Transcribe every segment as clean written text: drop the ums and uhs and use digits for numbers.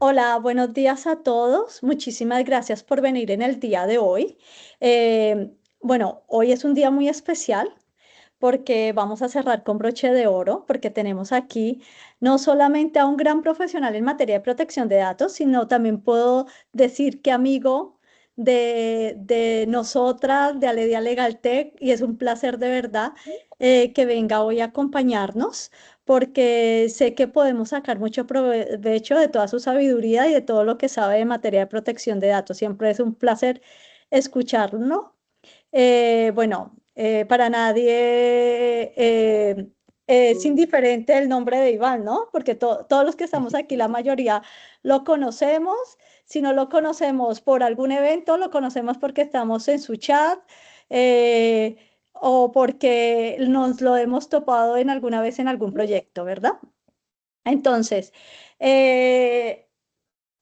Hola, buenos días a todos. Muchísimas gracias por venir en el día de hoy. Hoy es un día muy especial porque vamos a cerrar con broche de oro, porque tenemos aquí no solamente a un gran profesional en materia de protección de datos, sino también puedo decir que amigo de nosotras, de Aledia Legaltech, y es un placer de verdad que venga hoy a acompañarnos, porque sé que podemos sacar mucho provecho de toda su sabiduría y de todo lo que sabe en materia de protección de datos. Siempre es un placer escucharlo. Para nadie es indiferente el nombre de Iván, ¿no? Porque todos los que estamos aquí, la mayoría lo conocemos. Si no lo conocemos por algún evento, lo conocemos porque estamos en su chat eh, o porque nos lo hemos topado en alguna vez en algún proyecto, ¿verdad? Entonces, eh,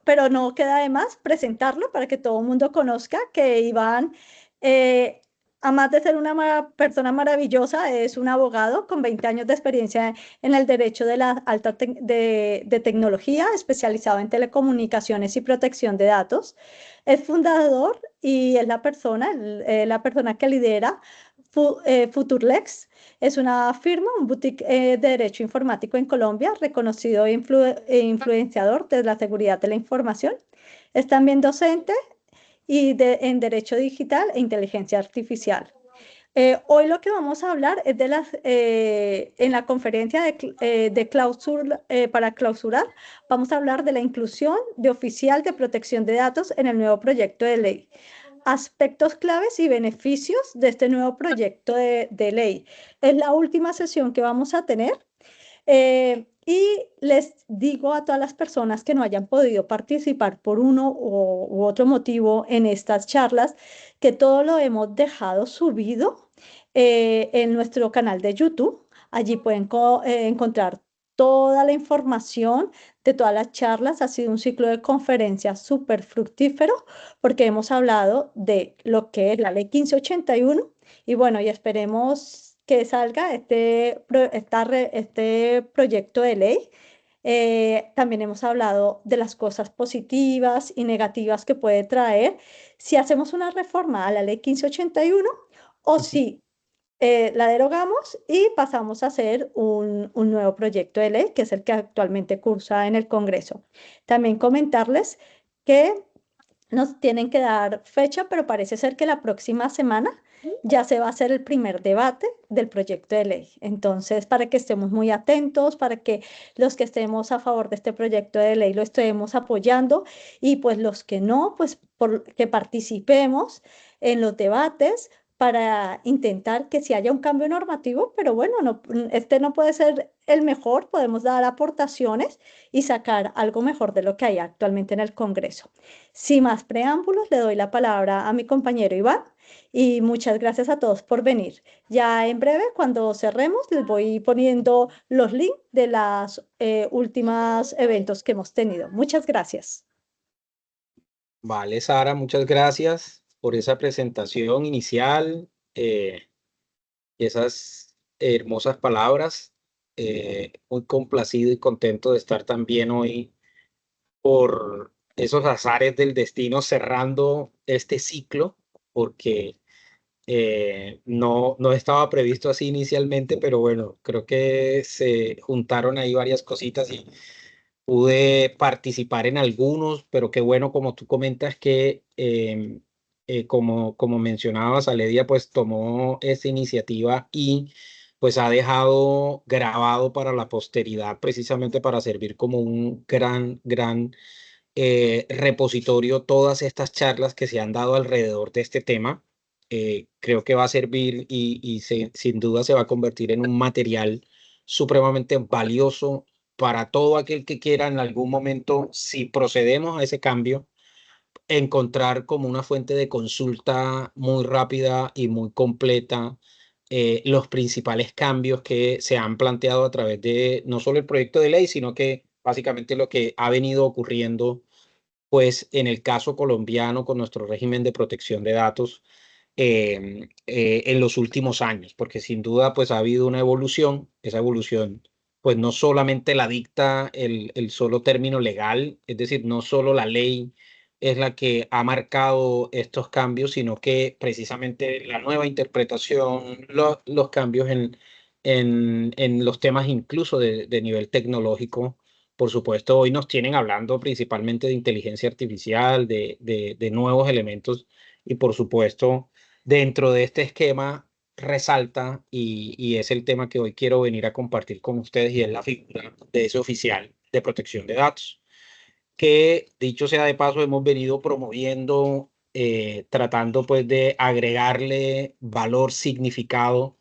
pero no queda de más presentarlo para que todo el mundo conozca que Iván, eh, además de ser una persona maravillosa, es un abogado con 20 años de experiencia en el derecho de la de tecnología, especializado en telecomunicaciones y protección de datos. Es fundador y es la persona que lidera Futurlex. Es una firma, un boutique de derecho informático en Colombia, reconocido influenciador de la seguridad de la información. Es también docente en Derecho Digital e Inteligencia Artificial. Hoy lo que vamos a hablar es en la conferencia de clausura, para clausurar, vamos a hablar de la inclusión de oficial de protección de datos en el nuevo proyecto de ley. Aspectos claves y beneficios de este nuevo proyecto de ley. Es la última sesión que vamos a tener. Y les digo a todas las personas que no hayan podido participar por u otro motivo en estas charlas, que todo lo hemos dejado subido en nuestro canal de YouTube. Allí pueden encontrar toda la información de todas las charlas. Ha sido un ciclo de conferencias súper fructífero porque hemos hablado de lo que es la ley 1581 y bueno, y esperemos que salga este proyecto de ley. También hemos hablado de las cosas positivas y negativas que puede traer si hacemos una reforma a la ley 1581 o si la derogamos y pasamos a hacer un nuevo proyecto de ley, que es el que actualmente cursa en el Congreso. También comentarles que nos tienen que dar fecha, pero parece ser que la próxima semana ya se va a hacer el primer debate del proyecto de ley. Entonces, para que estemos muy atentos, para que los que estemos a favor de este proyecto de ley lo estemos apoyando y pues los que no, pues que participemos en los debates para intentar que si haya un cambio normativo, pero bueno, este no puede ser el mejor, podemos dar aportaciones y sacar algo mejor de lo que hay actualmente en el Congreso. Sin más preámbulos, le doy la palabra a mi compañero Iván y muchas gracias a todos por venir. Ya en breve, cuando cerremos, les voy poniendo los links de las últimas eventos que hemos tenido. Muchas gracias. Vale, Sara, muchas gracias por esa presentación inicial, y esas hermosas palabras. Muy complacido y contento de estar también hoy por esos azares del destino cerrando este ciclo, porque no estaba previsto así inicialmente, pero bueno, creo que se juntaron ahí varias cositas y pude participar en algunos, pero qué bueno, como tú comentas, que como mencionabas, Aledia pues tomó esta iniciativa y pues ha dejado grabado para la posteridad, precisamente para servir como un gran repositorio todas estas charlas que se han dado alrededor de este tema. Creo que va a servir sin duda se va a convertir en un material supremamente valioso para todo aquel que quiera en algún momento, si procedemos a ese cambio, encontrar como una fuente de consulta muy rápida y muy completa los principales cambios que se han planteado a través de no solo el proyecto de ley, sino que básicamente lo que ha venido ocurriendo, pues en el caso colombiano con nuestro régimen de protección de datos en los últimos años, porque sin duda pues ha habido una evolución, esa evolución pues no solamente la dicta el solo término legal, es decir, no solo la ley es la que ha marcado estos cambios, sino que precisamente la nueva interpretación, los cambios en los temas incluso de nivel tecnológico. Por supuesto, hoy nos tienen hablando principalmente de inteligencia artificial, de nuevos elementos y por supuesto, dentro de este esquema resalta y es el tema que hoy quiero venir a compartir con ustedes y es la figura de ese oficial de protección de datos, que dicho sea de paso hemos venido promoviendo, tratando pues de agregarle valor, significado.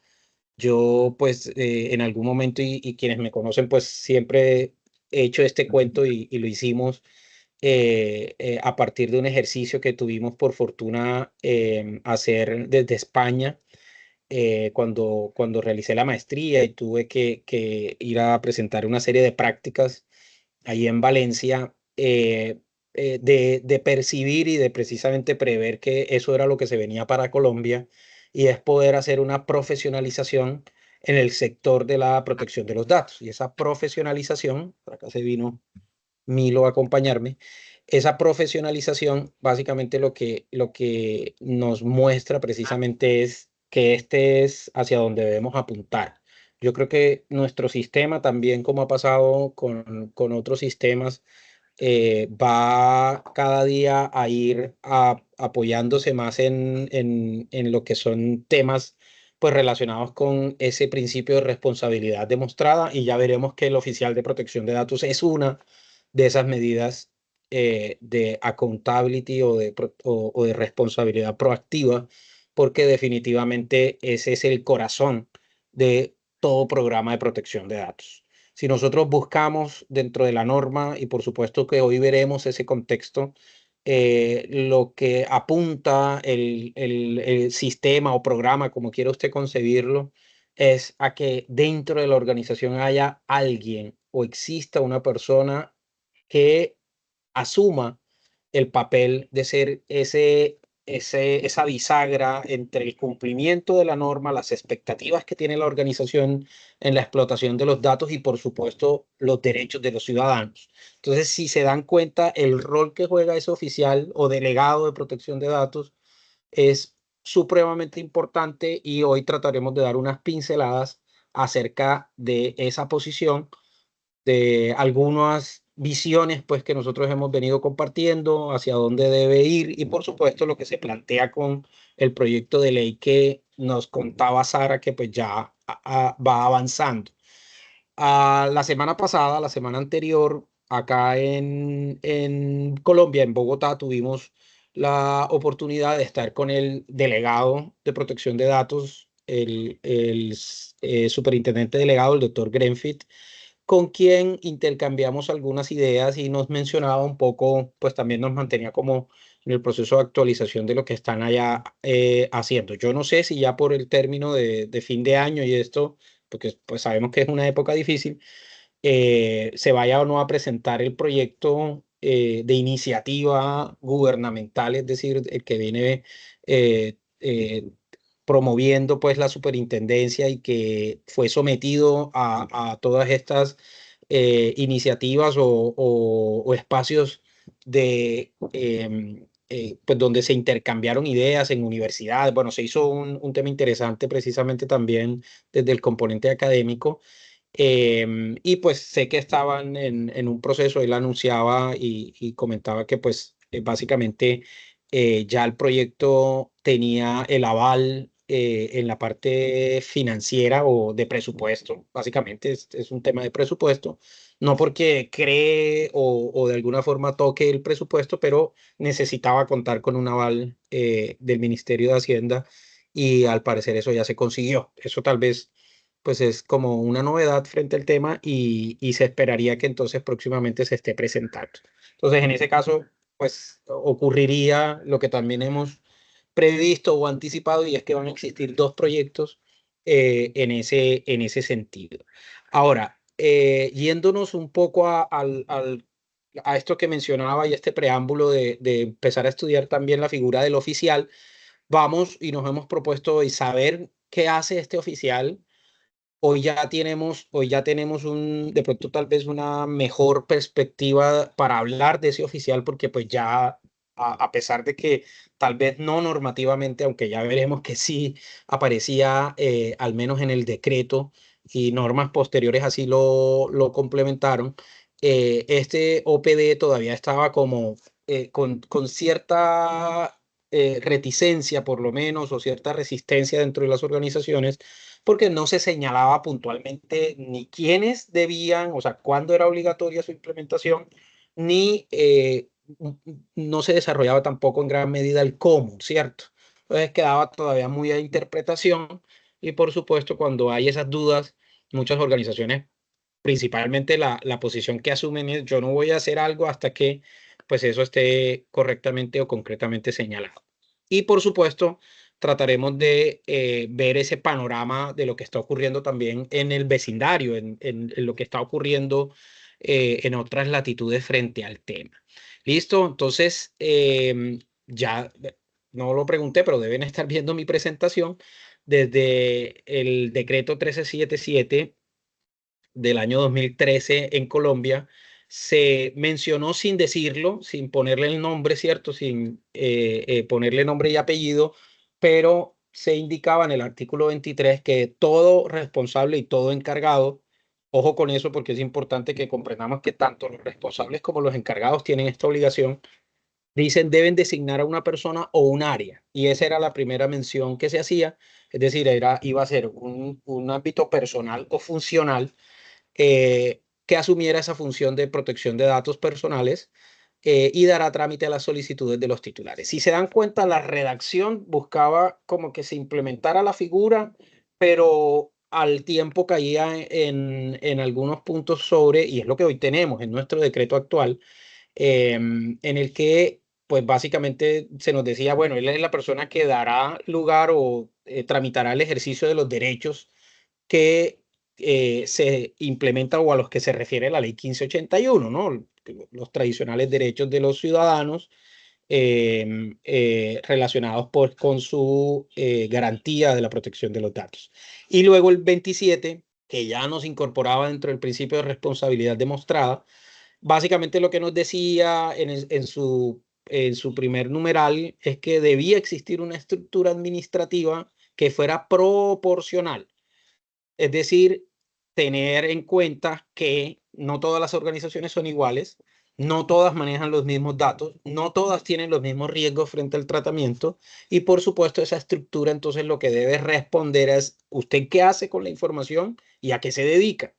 Yo pues en algún momento y quienes me conocen pues siempre he hecho este cuento y lo hicimos a partir de un ejercicio que tuvimos por fortuna hacer desde España cuando realicé la maestría y tuve que ir a presentar una serie de prácticas ahí en Valencia, de percibir y de precisamente prever que eso era lo que se venía para Colombia y es poder hacer una profesionalización en el sector de la protección de los datos. Y esa profesionalización, por acá se vino Milo a acompañarme, esa profesionalización básicamente lo que nos muestra precisamente es que este es hacia donde debemos apuntar. Yo creo que nuestro sistema también, como ha pasado con otros sistemas, va cada día a ir apoyándose más en lo que son temas pues relacionados con ese principio de responsabilidad demostrada y ya veremos que el oficial de protección de datos es una de esas medidas de accountability o de responsabilidad proactiva, porque definitivamente ese es el corazón de todo programa de protección de datos. Si nosotros buscamos dentro de la norma, y por supuesto que hoy veremos ese contexto, lo que apunta el sistema o programa, como quiera usted concebirlo, es a que dentro de la organización haya alguien o exista una persona que asuma el papel de ser esa bisagra entre el cumplimiento de la norma, las expectativas que tiene la organización en la explotación de los datos y, por supuesto, los derechos de los ciudadanos. Entonces, si se dan cuenta, el rol que juega ese oficial o delegado de protección de datos es supremamente importante y hoy trataremos de dar unas pinceladas acerca de esa posición, de algunas visiones pues que nosotros hemos venido compartiendo, hacia dónde debe ir y por supuesto lo que se plantea con el proyecto de ley que nos contaba Sara que pues ya va avanzando. La semana pasada, la semana anterior, acá en Colombia, en Bogotá, tuvimos la oportunidad de estar con el delegado de protección de datos, el superintendente delegado, el doctor Grenfit, con quien intercambiamos algunas ideas y nos mencionaba un poco, pues también nos mantenía como en el proceso de actualización de lo que están allá haciendo. Yo no sé si ya por el término de fin de año y esto, porque pues sabemos que es una época difícil, se vaya o no a presentar el proyecto de iniciativa gubernamental, es decir, el que viene eh, eh, promoviendo pues la superintendencia y que fue sometido a todas estas iniciativas o espacios de pues donde se intercambiaron ideas en universidades. Bueno, se hizo un tema interesante precisamente también desde el componente académico. Y pues sé que estaban en un proceso, él anunciaba y comentaba que pues básicamente ya el proyecto tenía el aval en la parte financiera o de presupuesto, básicamente es un tema de presupuesto, no porque cree o de alguna forma toque el presupuesto, pero necesitaba contar con un aval del Ministerio de Hacienda y al parecer eso ya se consiguió. Eso tal vez pues es como una novedad frente al tema y se esperaría que entonces próximamente se esté presentando. Entonces, en ese caso, pues ocurriría lo que también hemos previsto o anticipado y es que van a existir dos proyectos en ese sentido. Ahora, yéndonos un poco a esto que mencionaba y este preámbulo de empezar a estudiar también la figura del oficial, vamos y nos hemos propuesto hoy saber qué hace este oficial hoy ya tenemos de pronto tal vez una mejor perspectiva para hablar de ese oficial, porque pues ya, a pesar de que tal vez no normativamente, aunque ya veremos que sí aparecía al menos en el decreto y normas posteriores así lo complementaron, este OPD todavía estaba como con cierta reticencia por lo menos o cierta resistencia dentro de las organizaciones porque no se señalaba puntualmente ni quiénes debían, o sea, cuándo era obligatoria su implementación, ni no se desarrollaba tampoco en gran medida el cómo, ¿cierto? Entonces quedaba todavía muy a interpretación y por supuesto cuando hay esas dudas, muchas organizaciones, principalmente la posición que asumen es yo no voy a hacer algo hasta que pues eso esté correctamente o concretamente señalado. Y por supuesto, trataremos de ver ese panorama de lo que está ocurriendo también en el vecindario, en lo que está ocurriendo en otras latitudes frente al tema. ¿Listo? Entonces, ya no lo pregunté, pero deben estar viendo mi presentación desde el decreto 1377 del año 2013 en Colombia. Se mencionó sin decirlo, sin ponerle el nombre, ¿cierto? Sin ponerle nombre y apellido, pero se indicaba en el artículo 23 que todo responsable y todo encargado, ojo con eso porque es importante que comprendamos que tanto los responsables como los encargados tienen esta obligación, dicen deben designar a una persona o un área. Y esa era la primera mención que se hacía, es decir, iba a ser un ámbito personal o funcional que asumiera esa función de protección de datos personales y dará trámite a las solicitudes de los titulares. Si se dan cuenta, la redacción buscaba como que se implementara la figura, pero al tiempo caía en algunos puntos sobre, y es lo que hoy tenemos en nuestro decreto actual, en el que pues básicamente se nos decía, bueno, él es la persona que dará lugar o tramitará el ejercicio de los derechos que se implementa o a los que se refiere la ley 1581, ¿no? Los tradicionales derechos de los ciudadanos relacionados con su garantía de la protección de los datos. Y luego el 27, que ya nos incorporaba dentro del principio de responsabilidad demostrada, básicamente lo que nos decía en su primer numeral es que debía existir una estructura administrativa que fuera proporcional, es decir, tener en cuenta que no todas las organizaciones son iguales, no todas manejan los mismos datos, no todas tienen los mismos riesgos frente al tratamiento y por supuesto esa estructura entonces lo que debe responder es usted qué hace con la información y a qué se dedica.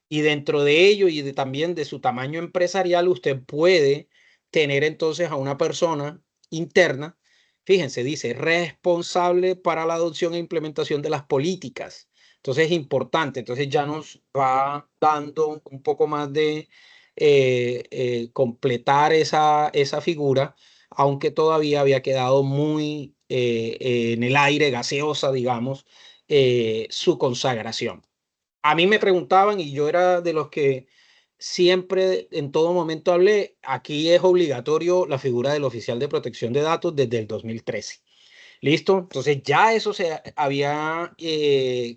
Y dentro de ello y también de su tamaño empresarial, usted puede tener entonces a una persona interna, fíjense, dice, responsable para la adopción e implementación de las políticas. Entonces es importante, entonces ya nos va dando un poco más de completar esa figura, aunque todavía había quedado muy en el aire, gaseosa, digamos, su consagración. A mí me preguntaban y yo era de los que siempre, en todo momento hablé, aquí es obligatorio la figura del oficial de protección de datos desde el 2013. ¿Listo? Entonces ya eso se había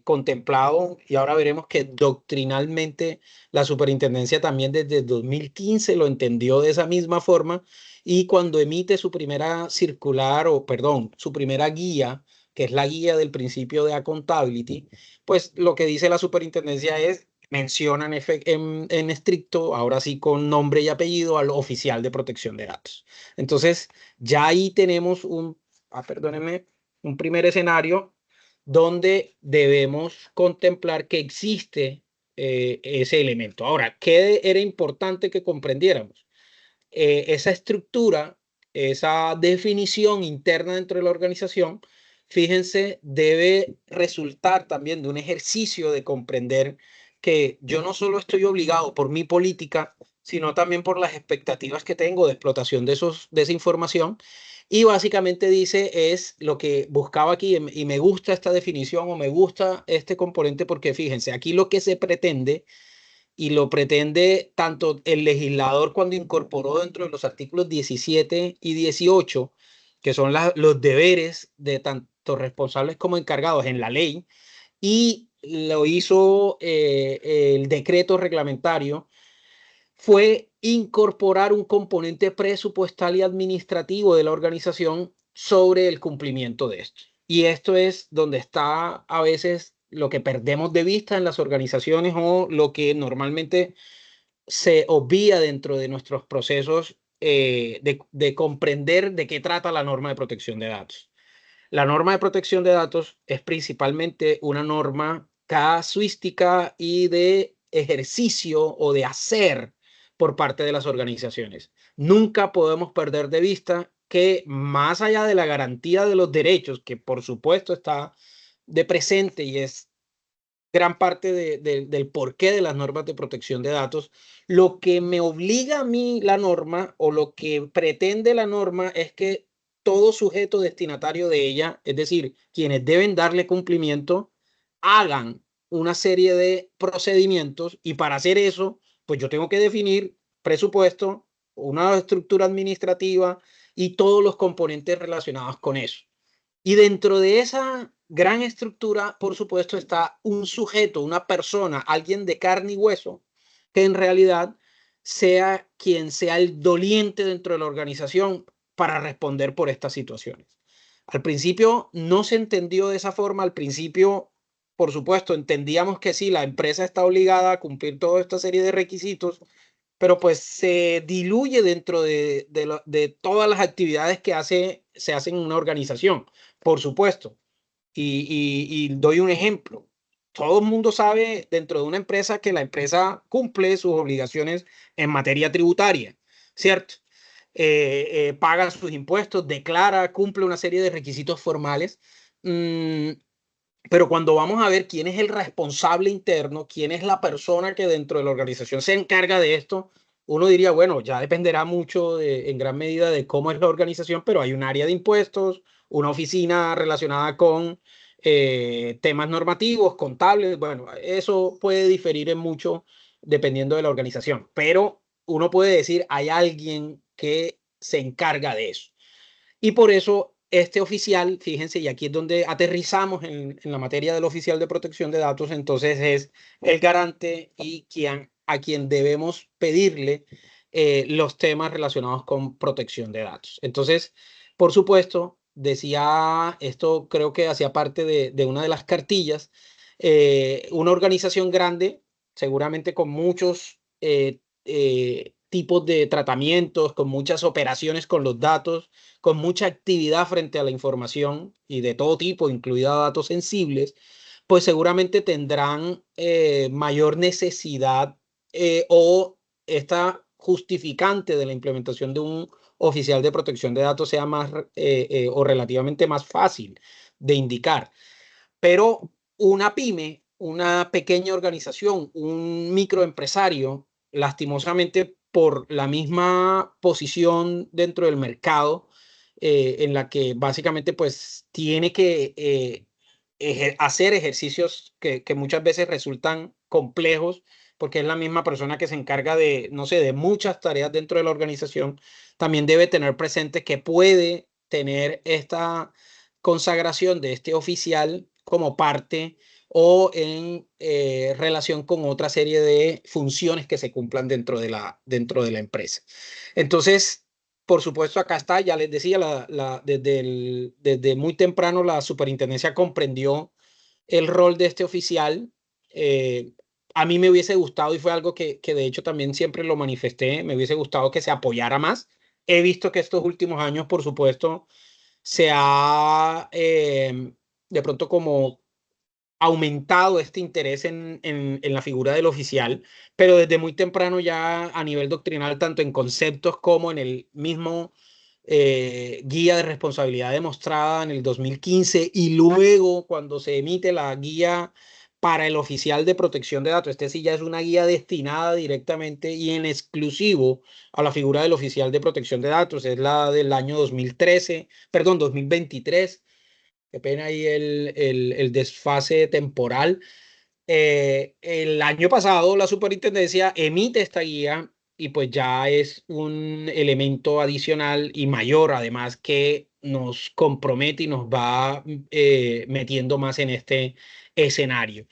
contemplado y ahora veremos que doctrinalmente la superintendencia también desde el 2015 lo entendió de esa misma forma y cuando emite su primera circular o, perdón, su primera guía, que es la guía del principio de accountability, pues lo que dice la superintendencia es mencionan en estricto, ahora sí con nombre y apellido, al oficial de protección de datos. Entonces, ya ahí tenemos perdónenme, un primer escenario donde debemos contemplar que existe ese elemento. Ahora, ¿qué era importante que comprendiéramos? Esa estructura, esa definición interna dentro de la organización, fíjense, debe resultar también de un ejercicio de comprender que yo no solo estoy obligado por mi política, sino también por las expectativas que tengo de explotación de esa información. Y básicamente dice, es lo que buscaba aquí, y me gusta esta definición o me gusta este componente porque fíjense, aquí lo que se pretende y lo pretende tanto el legislador cuando incorporó dentro de los artículos 17 y 18, que son los deberes de tanto responsables como encargados en la ley, y lo hizo el decreto reglamentario fue incorporar un componente presupuestal y administrativo de la organización sobre el cumplimiento de esto. Y esto es donde está a veces lo que perdemos de vista en las organizaciones o lo que normalmente se obvia dentro de nuestros procesos de comprender de qué trata la norma de protección de datos. La norma de protección de datos es principalmente una norma casuística y de ejercicio o de hacer por parte de las organizaciones. Nunca podemos perder de vista que más allá de la garantía de los derechos, que por supuesto está de presente y es gran parte del porqué de las normas de protección de datos, lo que me obliga a mí la norma o lo que pretende la norma es que todo sujeto destinatario de ella, es decir, quienes deben darle cumplimiento, hagan una serie de procedimientos y para hacer eso, pues yo tengo que definir presupuesto, una estructura administrativa y todos los componentes relacionados con eso. Y dentro de esa gran estructura, por supuesto, está un sujeto, una persona, alguien de carne y hueso, que en realidad sea quien sea el doliente dentro de la organización para responder por estas situaciones. Al principio no se entendió de esa forma, al principio, por supuesto, entendíamos que sí, la empresa está obligada a cumplir toda esta serie de requisitos, pero pues se diluye dentro de todas las actividades que se hacen en una organización, por supuesto. Y doy un ejemplo. Todo el mundo sabe dentro de una empresa que la empresa cumple sus obligaciones en materia tributaria, ¿cierto? Paga sus impuestos, declara, cumple una serie de requisitos formales. Pero cuando vamos a ver quién es el responsable interno, quién es la persona que dentro de la organización se encarga de esto, uno diría, bueno, ya dependerá mucho en gran medida de cómo es la organización, pero hay un área de impuestos, una oficina relacionada con temas normativos, contables, bueno, eso puede diferir en mucho dependiendo de la organización, pero uno puede decir, hay alguien que se encarga de eso. Y por eso este oficial, fíjense, y aquí es donde aterrizamos en la materia del oficial de protección de datos, entonces es el garante y a quien debemos pedirle los temas relacionados con protección de datos. Entonces, por supuesto, decía, esto creo que hacía parte de una de las cartillas, una organización grande, seguramente con muchos tipos de tratamientos, con muchas operaciones con los datos, con mucha actividad frente a la información y de todo tipo, incluida datos sensibles, pues seguramente tendrán mayor necesidad o esta justificante de la implementación de un oficial de protección de datos sea más o relativamente más fácil de indicar. Pero una pyme, una pequeña organización, un microempresario, lastimosamente por la misma posición dentro del mercado, en la que básicamente pues tiene que hacer ejercicios que muchas veces resultan complejos porque es la misma persona que se encarga de, no sé, de muchas tareas dentro de la organización, también debe tener presente que puede tener esta consagración de este oficial como parte o en relación con otra serie de funciones que se cumplan dentro de la empresa. Entonces, por supuesto, acá está, ya les decía, desde muy temprano la superintendencia comprendió el rol de este oficial. Eh, a mí me hubiese gustado, y fue algo que de hecho también siempre lo manifesté, me hubiese gustado que se apoyara más. He visto que estos últimos años, por supuesto, se ha de pronto como aumentado este interés en la figura del oficial, pero desde muy temprano ya a nivel doctrinal, tanto en conceptos como en el mismo guía de responsabilidad demostrada en el 2015 y luego cuando se emite la guía para el oficial de protección de datos. Este sí ya es una guía destinada directamente y en exclusivo a la figura del oficial de protección de datos. Es la del año 2013, perdón, 2023. Qué pena ahí el desfase temporal. El año pasado la superintendencia emite esta guía y pues ya es un elemento adicional y mayor además que nos compromete y nos va metiendo más en este escenario.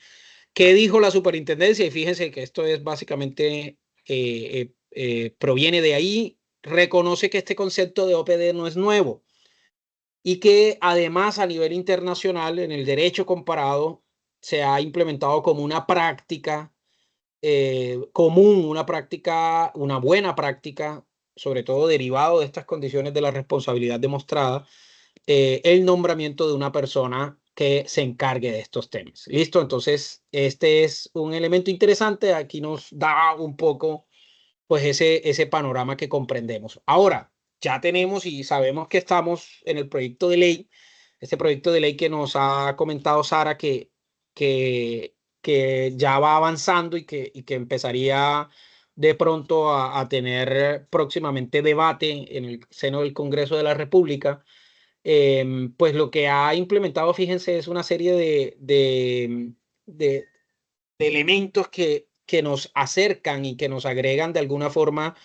¿Qué dijo la superintendencia? Y fíjense que esto es básicamente, proviene de ahí, reconoce que este concepto de OPD no es nuevo y que además a nivel internacional en el derecho comparado se ha implementado como una práctica común, una práctica, una buena práctica, sobre todo derivado de estas condiciones de la responsabilidad demostrada, el nombramiento de una persona que se encargue de estos temas. ¿Listo? Entonces, este es un elemento interesante. Aquí nos da un poco, pues, ese panorama que comprendemos. Ahora, ya tenemos y sabemos que estamos en el proyecto de ley, este proyecto de ley que nos ha comentado Sara que, que ya va avanzando y que empezaría de pronto a tener próximamente debate en el seno del Congreso de la República. Pues lo que ha implementado, fíjense, es una serie de, de elementos que nos acercan y que nos agregan de alguna forma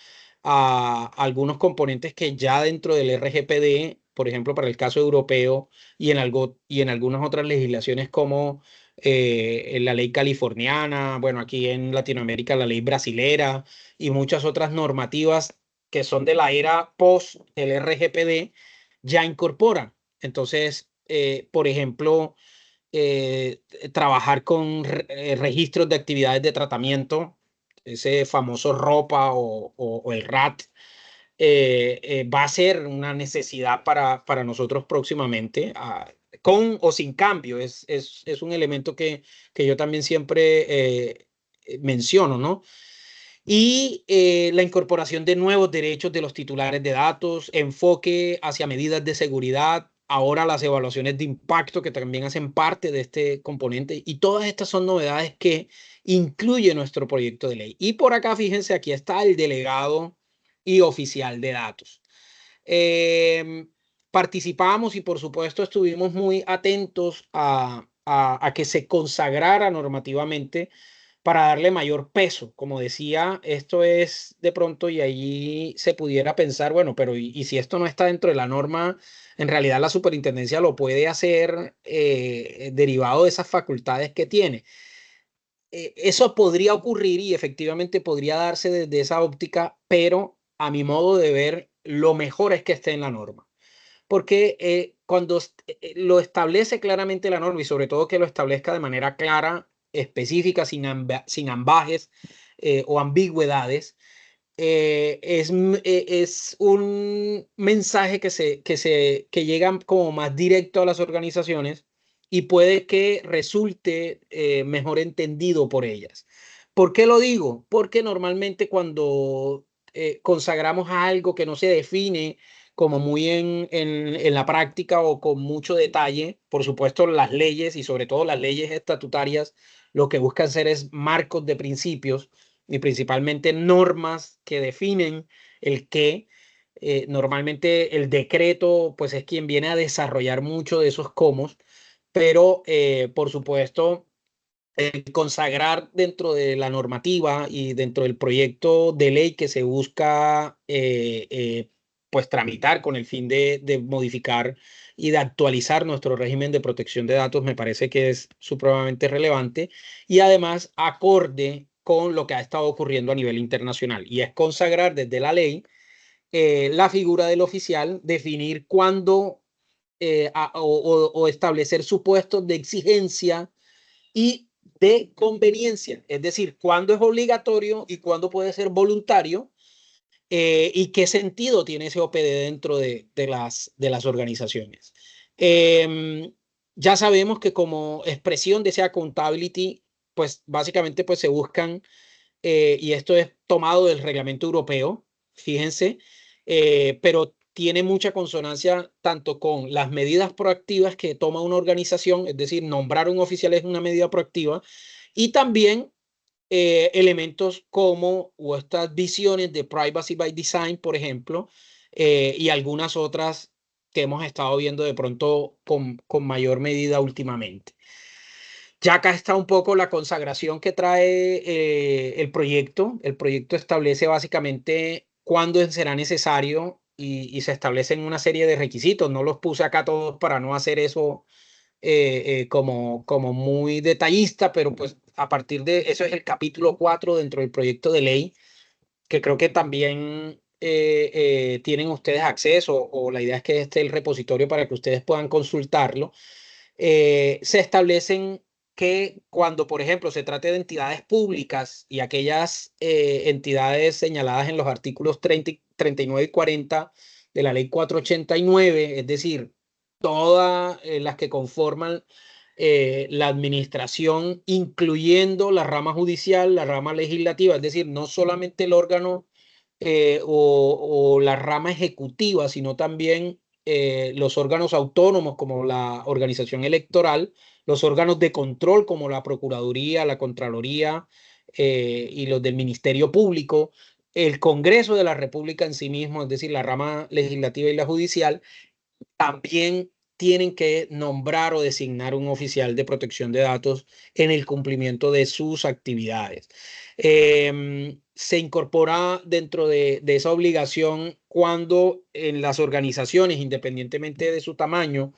a algunos componentes que ya dentro del RGPD, por ejemplo, para el caso europeo y en, algo, y en algunas otras legislaciones como en la ley californiana, bueno, aquí en Latinoamérica la ley brasilera y muchas otras normativas que son de la era post el RGPD, ya incorporan. Entonces, por ejemplo, trabajar con registros de actividades de tratamiento, ese famoso ROPA o el RAT, va a ser una necesidad para nosotros próximamente, con o sin cambio. Es un elemento que yo también siempre menciono, ¿no? Y la incorporación de nuevos derechos de los titulares de datos, enfoque hacia medidas de seguridad, ahora las evaluaciones de impacto que también hacen parte de este componente y todas estas son novedades que incluye nuestro proyecto de ley. Y por acá, fíjense, aquí está el delegado y oficial de datos. Eh, Participamos y por supuesto estuvimos muy atentos a que se consagrara normativamente para darle mayor peso. Como decía, esto es de pronto y allí se pudiera pensar, bueno, pero y si esto no está dentro de la norma, en realidad la superintendencia lo puede hacer derivado de esas facultades que tiene. Eso podría ocurrir y efectivamente podría darse desde esa óptica, pero a mi modo de ver, lo mejor es que esté en la norma porque cuando lo establece claramente la norma y sobre todo que lo establezca de manera clara, específica, sin ambajes o ambigüedades, es un mensaje que llega como más directo a las organizaciones y puede que resulte mejor entendido por ellas. ¿Por qué lo digo? Porque normalmente cuando consagramos algo que no se define como muy en la práctica o con mucho detalle, por supuesto las leyes y sobre todo las leyes estatutarias lo que buscan ser es marcos de principios y principalmente normas que definen el qué. Normalmente el decreto pues es quien viene a desarrollar mucho de esos cómo, pero por supuesto consagrar dentro de la normativa y dentro del proyecto de ley que se busca pues tramitar con el fin de modificar y de actualizar nuestro régimen de protección de datos me parece que es supremamente relevante y además acorde con lo que ha estado ocurriendo a nivel internacional y es consagrar desde la ley la figura del oficial, definir cuándo o establecer supuestos de exigencia y de conveniencia, es decir, cuándo es obligatorio y cuándo puede ser voluntario y qué sentido tiene ese OPD dentro de las organizaciones. Ya sabemos que como expresión de ese accountability, pues básicamente pues se buscan, y esto es tomado del reglamento europeo, fíjense, pero tiene mucha consonancia tanto con las medidas proactivas que toma una organización, es decir, nombrar un oficial es una medida proactiva, y también elementos como o estas visiones de privacy by design, por ejemplo, y algunas otras que hemos estado viendo de pronto con mayor medida últimamente. Ya acá está un poco la consagración que trae el proyecto. El proyecto establece básicamente cuándo será necesario y se establecen una serie de requisitos. No los puse acá todos para no hacer eso como muy detallista, pero pues a partir de, eso es el capítulo 4 dentro del proyecto de ley, que creo que también tienen ustedes acceso, o la idea es que esté el repositorio para que ustedes puedan consultarlo. Se establecen que cuando, por ejemplo, se trate de entidades públicas y aquellas entidades señaladas en los artículos 30, 39 y 40 de la ley 489, es decir, todas las que conforman la administración, incluyendo la rama judicial, la rama legislativa, es decir, no solamente el órgano o la rama ejecutiva, sino también los órganos autónomos como la organización electoral, los órganos de control como la Procuraduría, la Contraloría y los del Ministerio Público, el Congreso de la República en sí mismo, es decir, la rama legislativa y la judicial, también tienen que nombrar o designar un oficial de protección de datos en el cumplimiento de sus actividades. Se incorpora dentro de esa obligación cuando en las organizaciones, independientemente de su tamaño,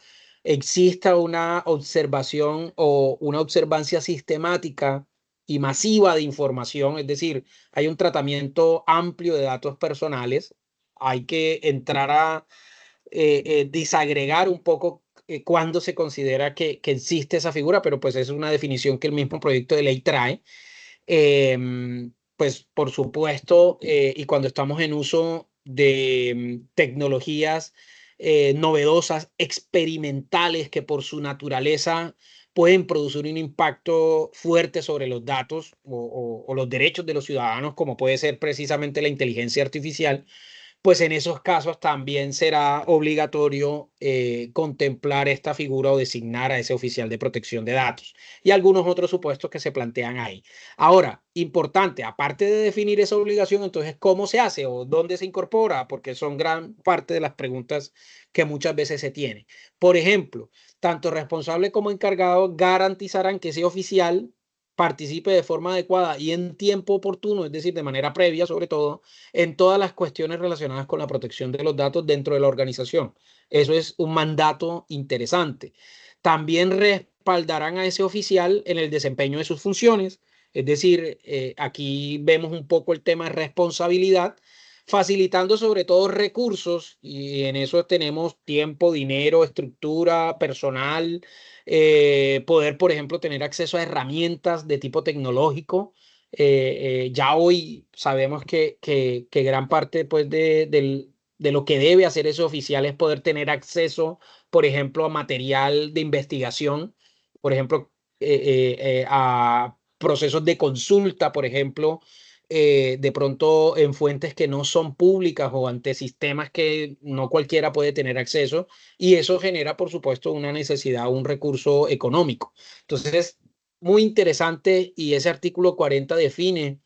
exista una observación o una observancia sistemática y masiva de información, es decir, hay un tratamiento amplio de datos personales, hay que entrar a disagregar un poco cuándo se considera que existe esa figura, pero pues es una definición que el mismo proyecto de ley trae. Pues por supuesto, y cuando estamos en uso de tecnologías novedosas, experimentales, que por su naturaleza pueden producir un impacto fuerte sobre los datos o los derechos de los ciudadanos, como puede ser precisamente la inteligencia artificial, pues en esos casos también será obligatorio contemplar esta figura o designar a ese oficial de protección de datos y algunos otros supuestos que se plantean ahí. Ahora, importante, aparte de definir esa obligación, entonces, ¿cómo se hace o dónde se incorpora? Porque son gran parte de las preguntas que muchas veces se tienen. Por ejemplo, tanto responsable como encargado garantizarán que ese oficial participe de forma adecuada y en tiempo oportuno, es decir, de manera previa sobre todo, en todas las cuestiones relacionadas con la protección de los datos dentro de la organización. Eso es un mandato interesante. También respaldarán a ese oficial en el desempeño de sus funciones, es decir, aquí vemos un poco el tema de responsabilidad, facilitando sobre todo recursos, y en eso tenemos tiempo, dinero, estructura, personal, poder, por ejemplo, tener acceso a herramientas de tipo tecnológico. Ya hoy sabemos que gran parte pues, de lo que debe hacer ese oficial es poder tener acceso, por ejemplo, a material de investigación, por ejemplo, a procesos de consulta, por ejemplo, de pronto en fuentes que no son públicas o ante sistemas que no cualquiera puede tener acceso, y eso genera, por supuesto, una necesidad, un recurso económico. Entonces, muy interesante, y ese artículo 40 define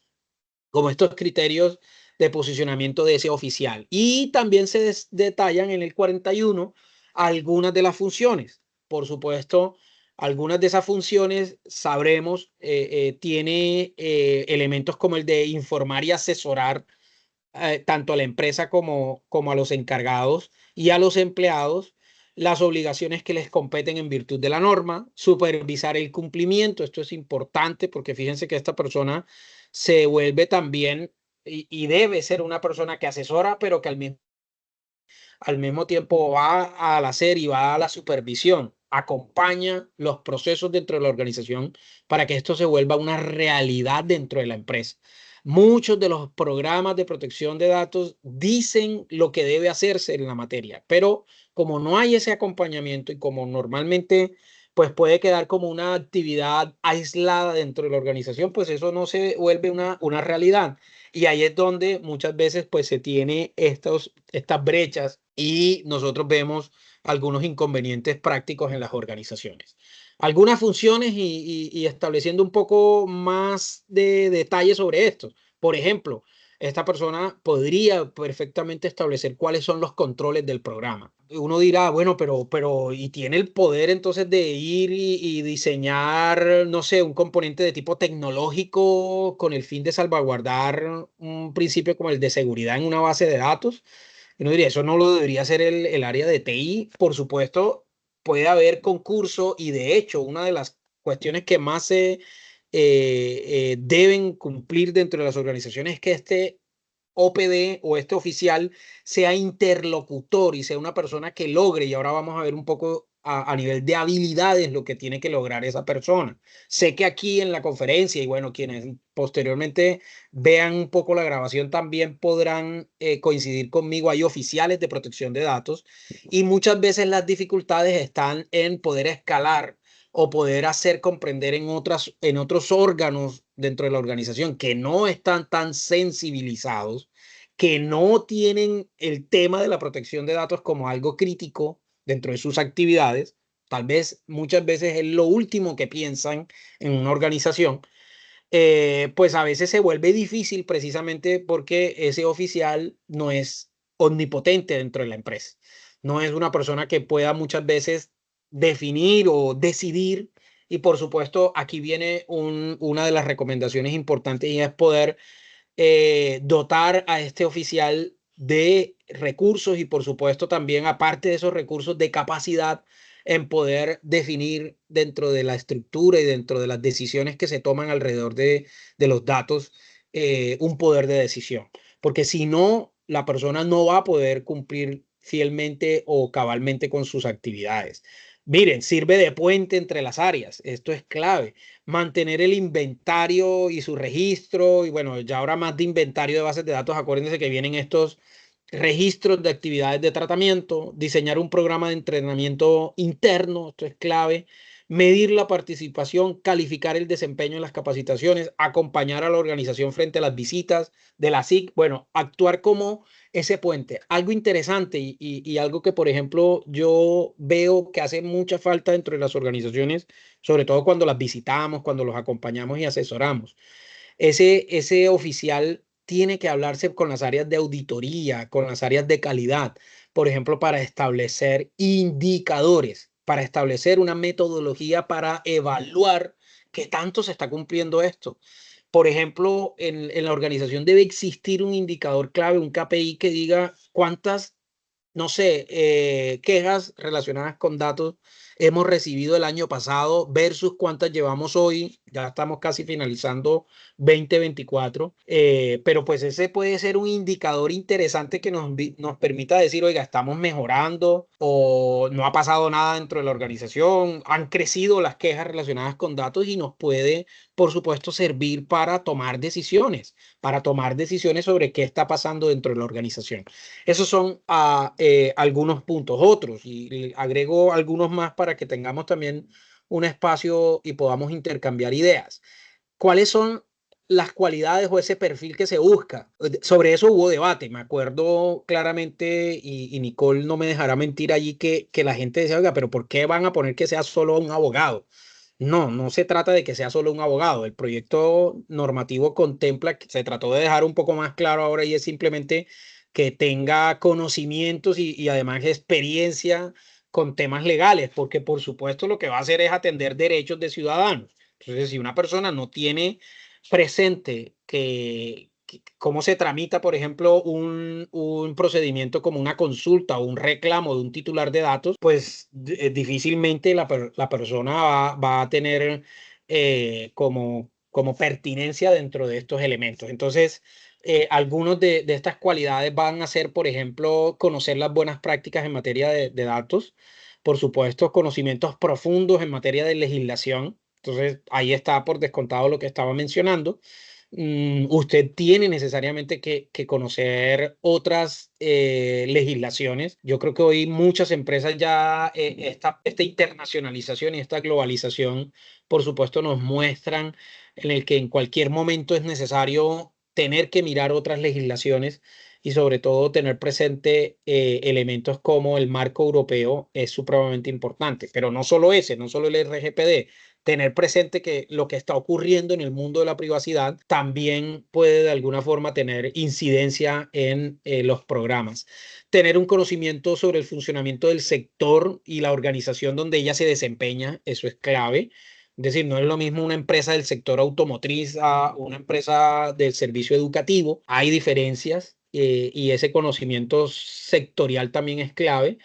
como estos criterios de posicionamiento de ese oficial. Y también se detallan en el 41 algunas de las funciones. Por supuesto, algunas de esas funciones, sabremos, tiene elementos como el de informar y asesorar tanto a la empresa como a los encargados y a los empleados las obligaciones que les competen en virtud de la norma, supervisar el cumplimiento. Esto es importante porque fíjense que esta persona se vuelve también y debe ser una persona que asesora, pero que al mismo tiempo va al hacer y va a la supervisión, acompaña los procesos dentro de la organización para que esto se vuelva una realidad dentro de la empresa. Muchos de los programas de protección de datos dicen lo que debe hacerse en la materia, pero como no hay ese acompañamiento y como normalmente pues puede quedar como una actividad aislada dentro de la organización, pues eso no se vuelve una realidad. Y ahí es donde muchas veces pues se tiene estas brechas y nosotros vemos algunos inconvenientes prácticos en las organizaciones. Algunas funciones y estableciendo un poco más de detalle sobre esto. Por ejemplo, esta persona podría perfectamente establecer cuáles son los controles del programa. Uno dirá, bueno, y tiene el poder entonces de ir y diseñar, no sé, un componente de tipo tecnológico con el fin de salvaguardar un principio como el de seguridad en una base de datos. Y uno diría, eso no lo debería hacer el área de TI. Por supuesto, puede haber concurso y de hecho, una de las cuestiones que más deben cumplir dentro de las organizaciones es que este OPD o este oficial sea interlocutor y sea una persona que logre, y ahora vamos a ver un poco a nivel de habilidades lo que tiene que lograr esa persona. Sé que aquí en la conferencia, y bueno, quienes posteriormente vean un poco la grabación también podrán coincidir conmigo, hay oficiales de protección de datos y muchas veces las dificultades están en poder escalar o poder hacer comprender en otros órganos dentro de la organización que no están tan sensibilizados, que no tienen el tema de la protección de datos como algo crítico dentro de sus actividades. Tal vez muchas veces es lo último que piensan en una organización. Pues a veces se vuelve difícil precisamente porque ese oficial no es omnipotente dentro de la empresa. No es una persona que pueda muchas veces definir o decidir. Y por supuesto, aquí viene una de las recomendaciones importantes y es poder dotar a este oficial de recursos y por supuesto también, aparte de esos recursos, de capacidad en poder definir dentro de la estructura y dentro de las decisiones que se toman alrededor de los datos un poder de decisión. Porque si no, la persona no va a poder cumplir fielmente o cabalmente con sus actividades. Miren, sirve de puente entre las áreas. Esto es clave. Mantener el inventario y su registro. Y bueno, ya ahora más de inventario de bases de datos. Acuérdense que vienen estos registros de actividades de tratamiento, diseñar un programa de entrenamiento interno, esto es clave, medir la participación, calificar el desempeño en las capacitaciones, acompañar a la organización frente a las visitas de la SIC, bueno, actuar como ese puente. Algo interesante y algo que, por ejemplo, yo veo que hace mucha falta dentro de las organizaciones, sobre todo cuando las visitamos, cuando los acompañamos y asesoramos. Ese oficial tiene que hablarse con las áreas de auditoría, con las áreas de calidad, por ejemplo, para establecer indicadores, para establecer una metodología para evaluar qué tanto se está cumpliendo esto. Por ejemplo, en la organización debe existir un indicador clave, un KPI que diga cuántas, no sé, quejas relacionadas con datos hemos recibido el año pasado versus cuántas llevamos hoy. Ya estamos casi finalizando 2024, pero pues ese puede ser un indicador interesante que nos permita decir, oiga, estamos mejorando o no ha pasado nada dentro de la organización, han crecido las quejas relacionadas con datos y nos puede, por supuesto, servir para tomar decisiones sobre qué está pasando dentro de la organización. Esos son algunos puntos, otros, y agrego algunos más para que tengamos también un espacio y podamos intercambiar ideas. ¿Cuáles son las cualidades o ese perfil que se busca? Sobre eso hubo debate, me acuerdo claramente, y Nicole no me dejará mentir allí, que la gente decía, oiga, pero ¿por qué van a poner que sea solo un abogado? No, no se trata de que sea solo un abogado. El proyecto normativo contempla, que se trató de dejar un poco más claro ahora y es simplemente que tenga conocimientos y además experiencia con temas legales, porque por supuesto lo que va a hacer es atender derechos de ciudadanos. Entonces, si una persona no tiene presente cómo se tramita, por ejemplo, un procedimiento como una consulta o un reclamo de un titular de datos, pues difícilmente la persona va a tener como pertinencia dentro de estos elementos. Entonces, algunos de estas cualidades van a ser, por ejemplo, conocer las buenas prácticas en materia de datos, por supuesto, conocimientos profundos en materia de legislación. Entonces, ahí está por descontado lo que estaba mencionando. Usted tiene necesariamente que conocer otras legislaciones. Yo creo que hoy muchas empresas ya, esta internacionalización y esta globalización, por supuesto, nos muestran en el que en cualquier momento es necesario tener que mirar otras legislaciones y sobre todo tener presente elementos como el marco europeo es supremamente importante, pero no solo ese, no solo el RGPD, tener presente que lo que está ocurriendo en el mundo de la privacidad también puede de alguna forma tener incidencia en los programas. Tener un conocimiento sobre el funcionamiento del sector y la organización donde ella se desempeña, eso es clave. Es decir, no es lo mismo una empresa del sector automotriz a una empresa del servicio educativo. Hay diferencias y ese conocimiento sectorial también es clave.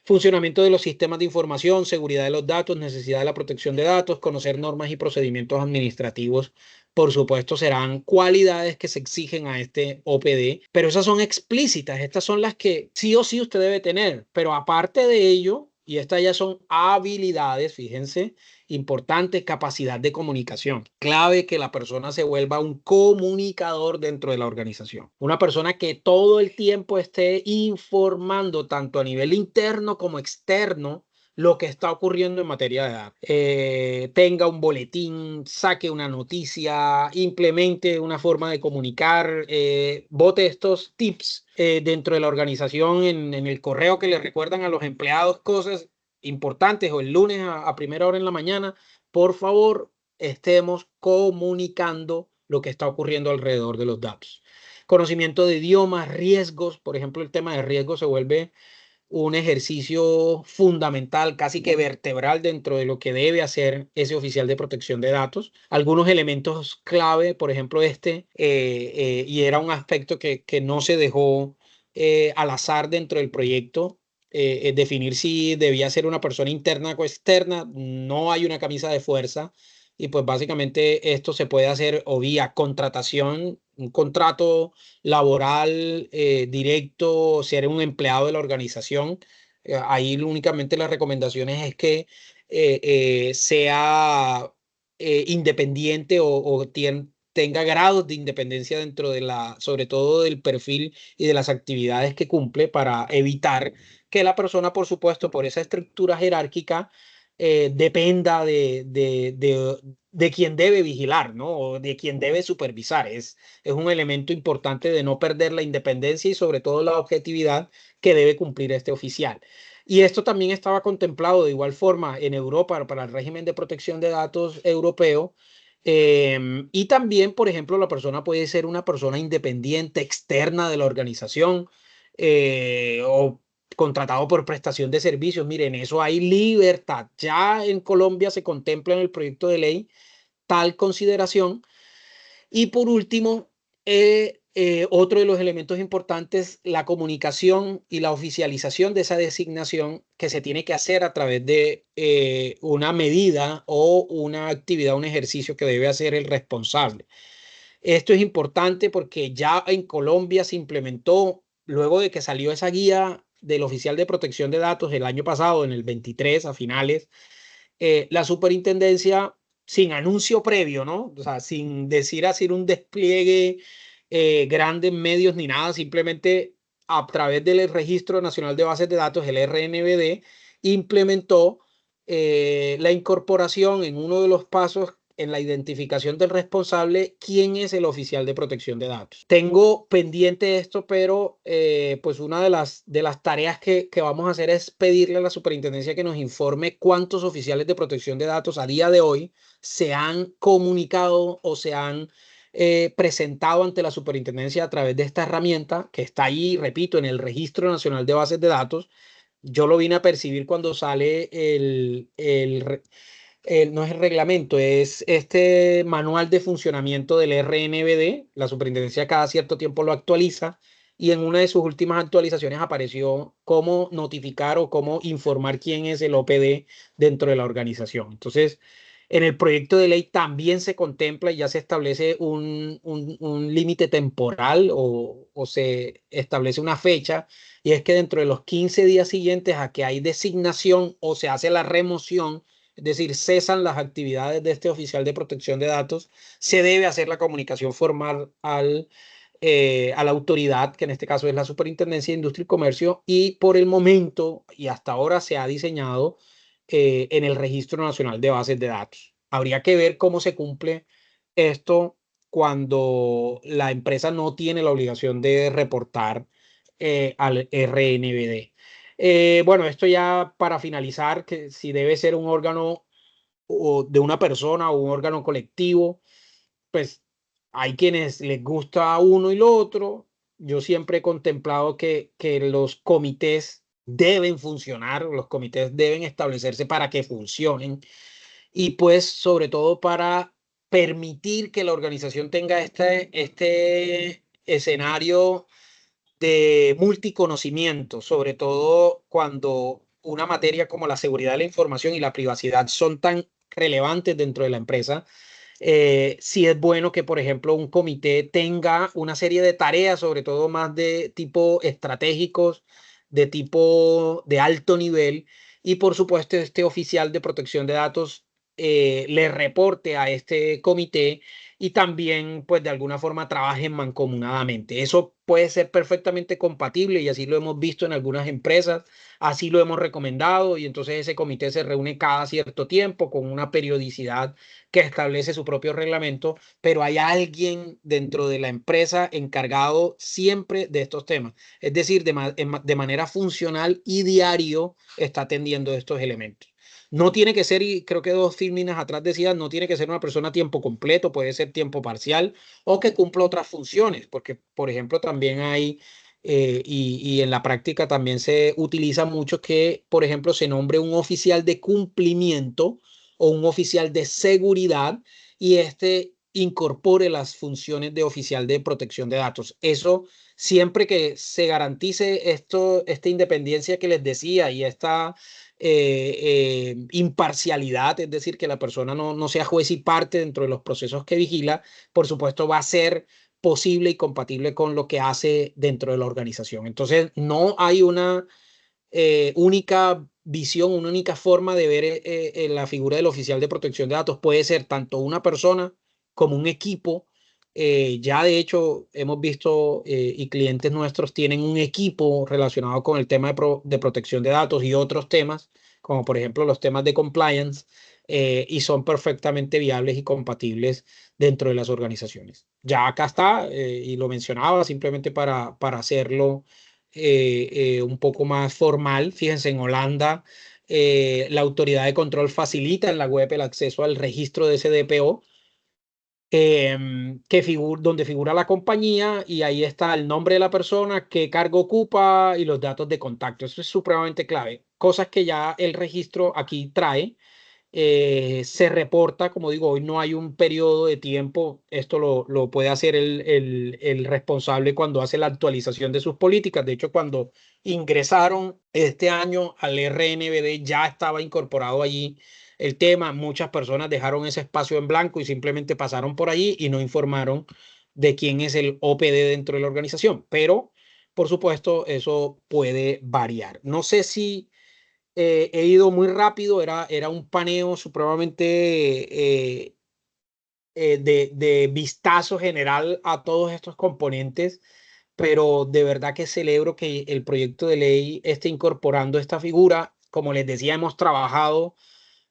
funcionamiento de los sistemas de información, seguridad de los datos, necesidad de la protección de datos, conocer normas y procedimientos administrativos. Por supuesto, serán cualidades que se exigen a este OPD, pero esas son explícitas. Estas son las que sí o sí usted debe tener. Pero aparte de ello, y estas ya son habilidades, fíjense, importante, capacidad de comunicación. Clave que la persona se vuelva un comunicador dentro de la organización. Una persona que todo el tiempo esté informando tanto a nivel interno como externo lo que está ocurriendo en materia de datos. Tenga un boletín, saque una noticia, implemente una forma de comunicar, bote estos tips dentro de la organización en el correo que le recuerdan a los empleados cosas importantes o el lunes a primera hora en la mañana. Por favor, estemos comunicando lo que está ocurriendo alrededor de los datos. Conocimiento de idiomas, riesgos, por ejemplo, el tema de riesgos se vuelve un ejercicio fundamental, casi que vertebral dentro de lo que debe hacer ese oficial de protección de datos. Algunos elementos clave, por ejemplo, y era un aspecto que no se dejó al azar dentro del proyecto, es definir si debía ser una persona interna o externa. No hay una camisa de fuerza y pues básicamente esto se puede hacer o vía contratación, un contrato laboral directo, ser un empleado de la organización. Ahí únicamente las recomendaciones es que sea independiente o tenga grados de independencia dentro de sobre todo del perfil y de las actividades que cumple para evitar que la persona, por supuesto, por esa estructura jerárquica, dependa de quien debe vigilar, ¿no? O de quien debe supervisar. Es un elemento importante de no perder la independencia y sobre todo la objetividad que debe cumplir este oficial. Y esto también estaba contemplado de igual forma en Europa para el régimen de protección de datos europeo. Y también, por ejemplo, la persona puede ser una persona independiente, externa de la organización, o contratado por prestación de servicios. Miren, eso hay libertad. Ya en Colombia se contempla en el proyecto de ley tal consideración. Y por último, otro de los elementos importantes, la comunicación y la oficialización de esa designación que se tiene que hacer a través de una medida o una actividad, un ejercicio que debe hacer el responsable. Esto es importante porque ya en Colombia se implementó, luego de que salió esa guía del oficial de protección de datos el año pasado, en el 23 a finales, la superintendencia, sin anuncio previo, ¿no? O sea, sin decir hacer un despliegue grande en medios ni nada, simplemente a través del Registro Nacional de Bases de Datos, el RNBD, implementó la incorporación en uno de los pasos en la identificación del responsable, quién es el oficial de protección de datos. Tengo pendiente esto, pero pues una de las tareas que vamos a hacer es pedirle a la superintendencia que nos informe cuántos oficiales de protección de datos a día de hoy se han comunicado o se han presentado ante la superintendencia a través de esta herramienta que está ahí, repito, en el Registro Nacional de Bases de Datos. Yo lo vine a percibir cuando sale no es el reglamento, es este manual de funcionamiento del RNBD. La superintendencia cada cierto tiempo lo actualiza y en una de sus últimas actualizaciones apareció cómo notificar o cómo informar quién es el OPD dentro de la organización. Entonces, en el proyecto de ley también se contempla y ya se establece un límite temporal o se establece una fecha, y es que dentro de los 15 días siguientes a que hay designación o se hace la remoción, es decir, cesan las actividades de este oficial de protección de datos, se debe hacer la comunicación formal a la autoridad, que en este caso es la Superintendencia de Industria y Comercio, y por el momento y hasta ahora se ha diseñado en el Registro Nacional de Bases de Datos. Habría que ver cómo se cumple esto cuando la empresa no tiene la obligación de reportar al RNBD. Bueno, esto ya para finalizar, que si debe ser un órgano o de una persona o un órgano colectivo, pues hay quienes les gusta uno y lo otro. Yo siempre he contemplado que los comités deben funcionar, los comités deben establecerse para que funcionen y pues sobre todo para permitir que la organización tenga este escenario de multiconocimiento, sobre todo cuando una materia como la seguridad de la información y la privacidad son tan relevantes dentro de la empresa, sí es bueno que, por ejemplo, un comité tenga una serie de tareas, sobre todo más de tipo estratégicos, de tipo de alto nivel, y por supuesto este oficial de protección de datos le reporte a este comité y también, pues, de alguna forma trabajen mancomunadamente. Eso puede ser perfectamente compatible y así lo hemos visto en algunas empresas, así lo hemos recomendado, y entonces ese comité se reúne cada cierto tiempo con una periodicidad que establece su propio reglamento, pero hay alguien dentro de la empresa encargado siempre de estos temas. Es decir, de manera funcional y diario está atendiendo estos elementos. No tiene que ser, y creo que dos filminas atrás decían, no tiene que ser una persona a tiempo completo, puede ser tiempo parcial o que cumpla otras funciones, porque, por ejemplo, también hay, y en la práctica también se utiliza mucho que, por ejemplo, se nombre un oficial de cumplimiento o un oficial de seguridad y este incorpore las funciones de oficial de protección de datos. Eso siempre que se garantice esta independencia que les decía y esta imparcialidad, es decir, que la persona no sea juez y parte dentro de los procesos que vigila, por supuesto va a ser posible y compatible con lo que hace dentro de la organización. Entonces, no hay una única visión, una única forma de ver la figura del oficial de protección de datos. Puede ser tanto una persona como un equipo. Ya de hecho hemos visto y clientes nuestros tienen un equipo relacionado con el tema de protección de datos y otros temas, como por ejemplo los temas de compliance, y son perfectamente viables y compatibles dentro de las organizaciones. Ya acá está, y lo mencionaba simplemente para hacerlo un poco más formal. Fíjense, en Holanda la autoridad de control facilita en la web el acceso al registro de ese DPO, donde figura la compañía y ahí está el nombre de la persona, qué cargo ocupa y los datos de contacto. Eso es supremamente clave. Cosas que ya el registro aquí trae. Se reporta, como digo, hoy no hay un periodo de tiempo, esto lo puede hacer el responsable cuando hace la actualización de sus políticas. De hecho, cuando ingresaron este año al RNBD ya estaba incorporado allí el tema. Muchas personas dejaron ese espacio en blanco y simplemente pasaron por allí y no informaron de quién es el OPD dentro de la organización. Pero, por supuesto, eso puede variar. No sé si he ido muy rápido, era un paneo supremamente de vistazo general a todos estos componentes, pero de verdad que celebro que el proyecto de ley esté incorporando esta figura. Como les decía, hemos trabajado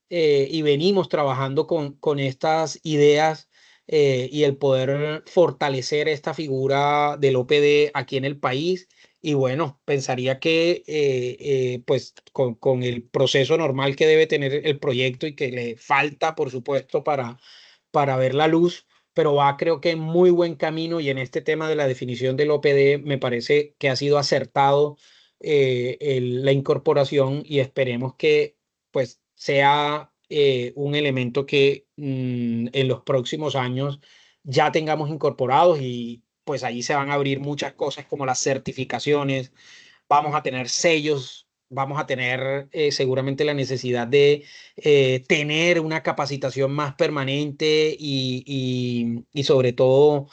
y venimos trabajando con estas ideas y el poder fortalecer esta figura del OPD aquí en el país. Y bueno, pensaría que pues con el proceso normal que debe tener el proyecto y que le falta, por supuesto, para ver la luz, pero va creo que en muy buen camino, y en este tema de la definición del OPD me parece que ha sido acertado la incorporación, y esperemos que pues sea un elemento que en los próximos años ya tengamos incorporados, y pues ahí se van a abrir muchas cosas como las certificaciones, vamos a tener sellos, vamos a tener seguramente la necesidad de tener una capacitación más permanente y sobre todo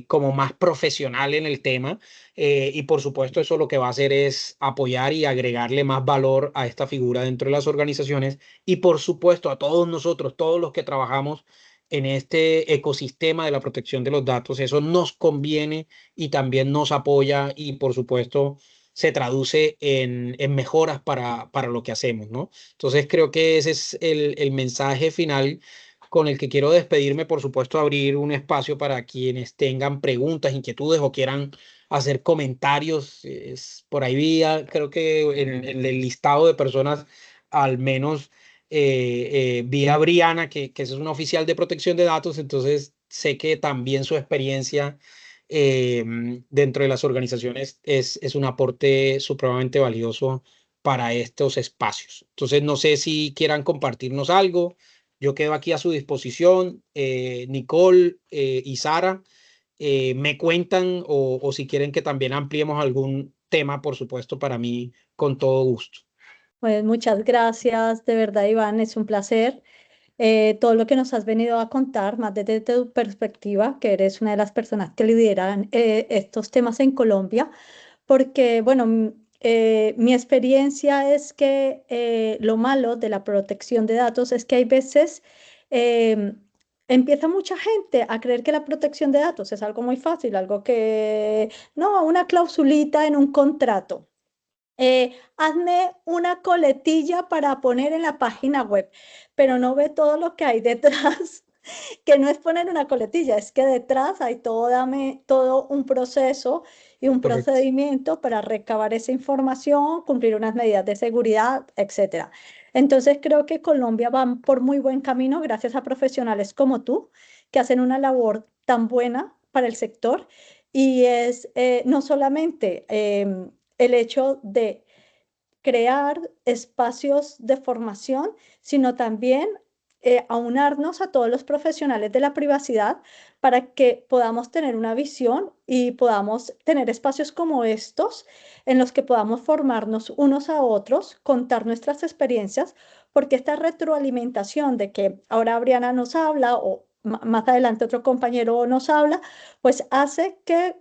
como más profesional en el tema. Y por supuesto eso lo que va a hacer es apoyar y agregarle más valor a esta figura dentro de las organizaciones, y por supuesto a todos nosotros, todos los que trabajamos en este ecosistema de la protección de los datos. Eso nos conviene y también nos apoya, y por supuesto se traduce en mejoras para lo que hacemos, ¿no? Entonces creo que ese es el mensaje final con el que quiero despedirme. Por supuesto, abrir un espacio para quienes tengan preguntas, inquietudes o quieran hacer comentarios. Por ahí vi, creo que en el listado de personas, al menos vi a Briana, que es una oficial de protección de datos, entonces sé que también su experiencia dentro de las organizaciones es un aporte supremamente valioso para estos espacios. Entonces, no sé si quieran compartirnos algo. Yo quedo aquí a su disposición. Nicole y Sara me cuentan, o si quieren que también ampliemos algún tema, por supuesto, para mí, con todo gusto. Pues muchas gracias, de verdad, Iván, es un placer. Todo lo que nos has venido a contar, más desde tu perspectiva, que eres una de las personas que lideran estos temas en Colombia, porque, bueno, mi experiencia es que lo malo de la protección de datos es que hay veces em, empieza mucha gente a creer que la protección de datos es algo muy fácil, algo que, no, una clausulita en un contrato. Hazme una coletilla para poner en la página web, pero no ve todo lo que hay detrás, que no es poner una coletilla, es que detrás hay todo un proceso y un Correcto. procedimiento para recabar esa información, cumplir unas medidas de seguridad, etcétera. Entonces creo que Colombia va por muy buen camino gracias a profesionales como tú, que hacen una labor tan buena para el sector y es no solamente el hecho de crear espacios de formación, sino también aunarnos a todos los profesionales de la privacidad para que podamos tener una visión y podamos tener espacios como estos en los que podamos formarnos unos a otros, contar nuestras experiencias, porque esta retroalimentación de que ahora Briana nos habla o más adelante otro compañero nos habla, pues hace que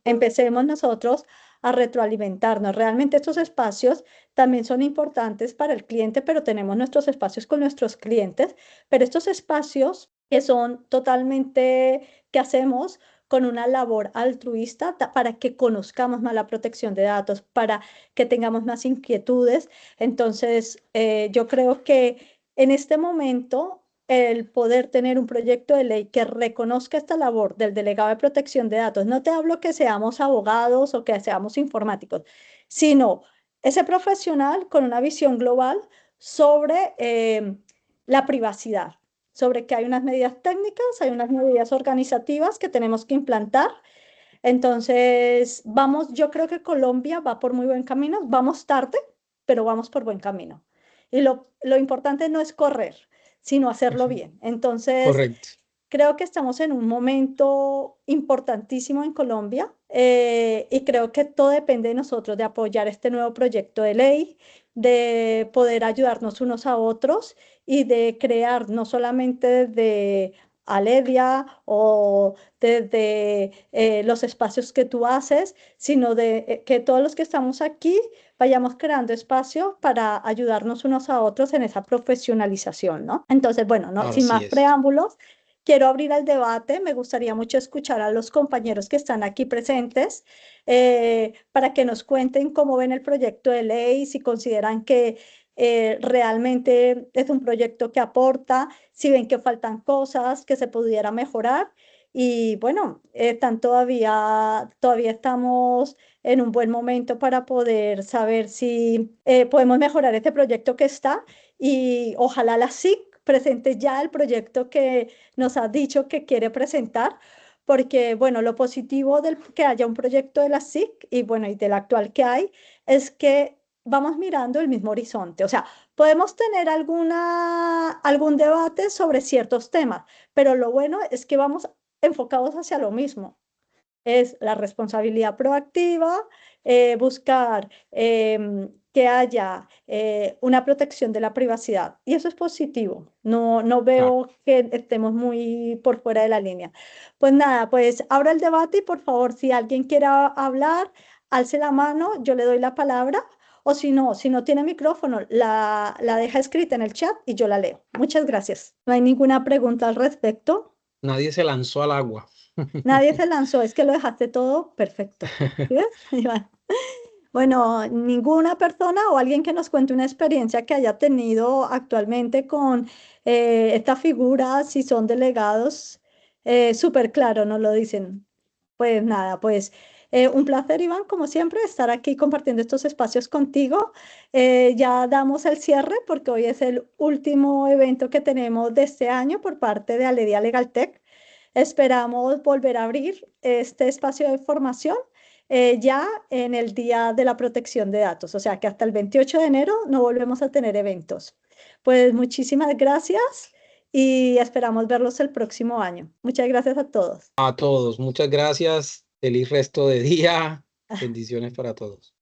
empecemos nosotros a retroalimentarnos. Realmente estos espacios también son importantes para el cliente, pero tenemos nuestros espacios con nuestros clientes, pero estos espacios que son totalmente, que hacemos con una labor altruista para que conozcamos más la protección de datos, para que tengamos más inquietudes. Entonces, yo creo que en este momento el poder tener un proyecto de ley que reconozca esta labor del delegado de protección de datos, no te hablo que seamos abogados o que seamos informáticos, sino ese profesional con una visión global sobre la privacidad, sobre que hay unas medidas técnicas, hay unas medidas organizativas que tenemos que implantar. Entonces, vamos, yo creo que Colombia va por muy buen camino, vamos tarde, pero vamos por buen camino. Y lo importante no es correr, sino hacerlo Ujú. bien. Entonces, Correcto. creo que estamos en un momento importantísimo en Colombia y creo que todo depende de nosotros, de apoyar este nuevo proyecto de ley, de poder ayudarnos unos a otros y de crear no solamente desde Aledia o desde los espacios que tú haces, sino de que todos los que estamos aquí vayamos creando espacio para ayudarnos unos a otros en esa profesionalización, ¿no? Entonces, bueno, no, sin Así más es. preámbulos. Quiero abrir el debate. Me gustaría mucho escuchar a los compañeros que están aquí presentes para que nos cuenten cómo ven el proyecto de ley, si consideran que realmente es un proyecto que aporta, si ven que faltan cosas que se pudiera mejorar. Y bueno, todavía estamos en un buen momento para poder saber si podemos mejorar este proyecto que está y ojalá la SIC presente ya el proyecto que nos ha dicho que quiere presentar, porque bueno, lo positivo del que haya un proyecto de la SIC y bueno, y del actual que hay, es que vamos mirando el mismo horizonte. O sea, podemos tener algún debate sobre ciertos temas, pero lo bueno es que vamos enfocados hacia lo mismo. Es la responsabilidad proactiva, buscar que haya una protección de la privacidad. Y eso es positivo. No Claro. veo que estemos muy por fuera de la línea. Pues nada, pues abra el debate y por favor, si alguien quiere hablar, alce la mano, yo le doy la palabra. O si no tiene micrófono, la deja escrita en el chat y yo la leo. Muchas gracias. ¿No hay ninguna pregunta al respecto? Nadie se lanzó al agua. Nadie se lanzó, es que lo dejaste todo perfecto. ¿Sí ves, Iván? Bueno, ninguna persona o alguien que nos cuente una experiencia que haya tenido actualmente con esta figura, si son delegados, súper claro, nos lo dicen. Pues nada, pues un placer, Iván, como siempre, estar aquí compartiendo estos espacios contigo. Ya damos el cierre porque hoy es el último evento que tenemos de este año por parte de Aledia Legal Tech. Esperamos volver a abrir este espacio de formación ya en el Día de la Protección de Datos, o sea que hasta el 28 de enero no volvemos a tener eventos. Pues muchísimas gracias y esperamos verlos el próximo año. Muchas gracias a todos. A todos, muchas gracias. Feliz resto de día. Bendiciones para todos.